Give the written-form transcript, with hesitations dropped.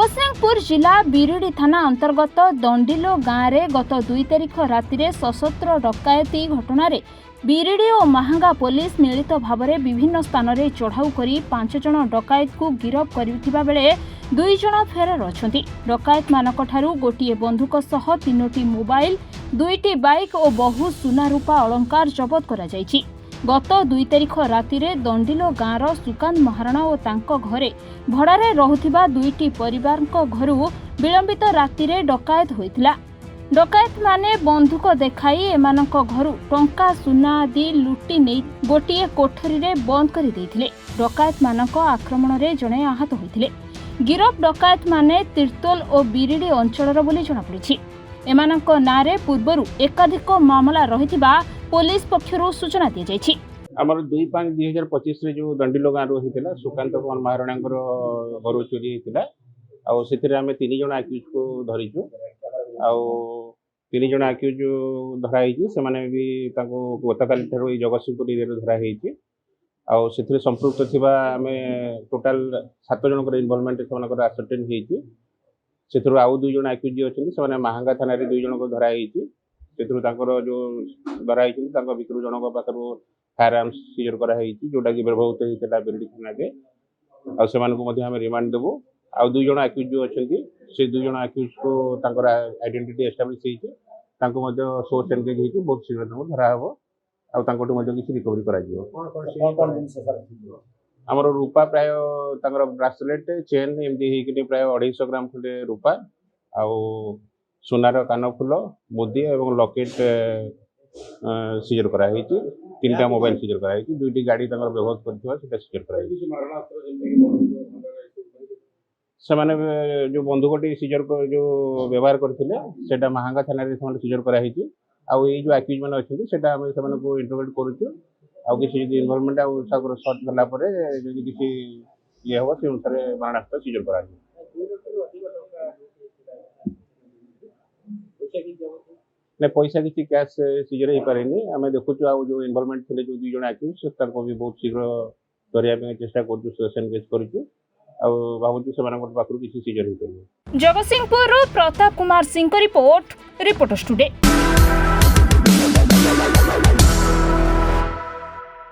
जगतसिंहपुर जिला बिरिडी थाना अंतर्गत दंडिलो गाँव में गत 2 तारिख राति सशस्त्र डकायती घटन बिरिडी और महांगा पुलिस मिलित भाव में विभिन्न स्थान में चढ़ाऊ कर 5 जन डकायत को गिरफ्त करुवा बेले 2 जन फेरार अछंती। डकायत मानक ठारू गोटिए बंधुक सह 3टी मोबाइल 2टी बाइक और बहु सुना रूपा अलंकार जबत करा जायछि। गत 2 तारिख राति दंडिलो गाँवर सुकांत महाराणा और तांको घरे भड़ारे रहुथिबा 2टी परिवार घरू विलंबित राति डकायत होइतिला। डकायत माने बंधुक देखाई एमानक घरू टंका सुना आदि लुटी नहीं गोटिए कोठरी रे बंद करि देइथिले। डकायत मानक आक्रमण रे जणे आहत होइथिले। गिरफ डकायत माने तिर्तोल और बिरिडी अंचलर बोली जଣା पड़िछि। एमानक नारे पूर्वरु एकाधिक मामला रहिथिबा पुलिस पक्षरु सूचना दी जायछि। आमर 2/5/2025 रे जो दंडिलो गाँव होइतिला सुकांत महाराणांकर घर चोरी होइतिला आ सेथिरे आमे 3 जण अक्यूज को धरिछु आ 3 जण अक्यूज धरा हेछि। से माने भी ताको गतकाल ठरो जगतसिंहपुर एरिया धरा हेछि आ सेथिरे संपृक्त थिबा आमे टोटल 7 जनकर इन्वॉल्वमेंट सेमानकर असर्टेन हेछि। सेथिरो आउ 2 जण अक्यूज अछन्ति से माने महांगा थाना रे 2 जण को धरा हेछि। सेथिरो तांकर जो धरा हेछि तांको भितरु जनक पाखरु फायर आर्म्स सीजर करा हेछि जोटा कि व्यवहृत हेतिला बिरिडी थाना रे आ सेमान को मध्ये हम रिमांड देबो। आ 2 जण अक्यूज जो अछन्ति से 2 जण अक्यूज को तांकर आइडेंटिटी एस्टैब्लिश हेछि। तांको मध्ये सोर्स एंगेज हेछि बहुत शीघ्र तांको धरा हबो आ तांकोटु मध्ये किछि रिकवरी करा जिवो। कोन दिन से सर हमर रूपा प्राय तांकर ब्रेसलेट चेन एमदी हेकि प्राय 250 ग्राम खंडे रूपा आ सोनार कानफुल मुदी एवं लॉकेट सीजर करा हेछि। 3टा मोबाइल सीजर करा हेछि। 2टी गाड़ी तांकर व्यवहार करथिबा सेटा सीजर करा हेछि। से माने जो बंधुकटी सीजर जो व्यवहार करथिले सेटा महांगा थाना रे से सीजर करा हेछि। आ ए जो अक्यूज माने अछन्ति सेटा हम से माने को इंटरोगेट करूछु आ किछि जे इन्वॉल्वमेंट आ सागर शॉट गला परे जे किछि ये हो से अनुसार मारणास्त्र सीजर करा हेछि। ने पैसा किसी कैश सीजर हो पारेनी आम देखु आ जो इन्वॉल्वमेंट थे जो 2 जण अक्यूज ताको भी बहुत शीघ्र धरिया चेष्टा करूँ एनगेज करूँ भावुँ से पाखु किसी सीजर हो पारे। Jagatsinghpur Pratap Kumar Singh report reporters today.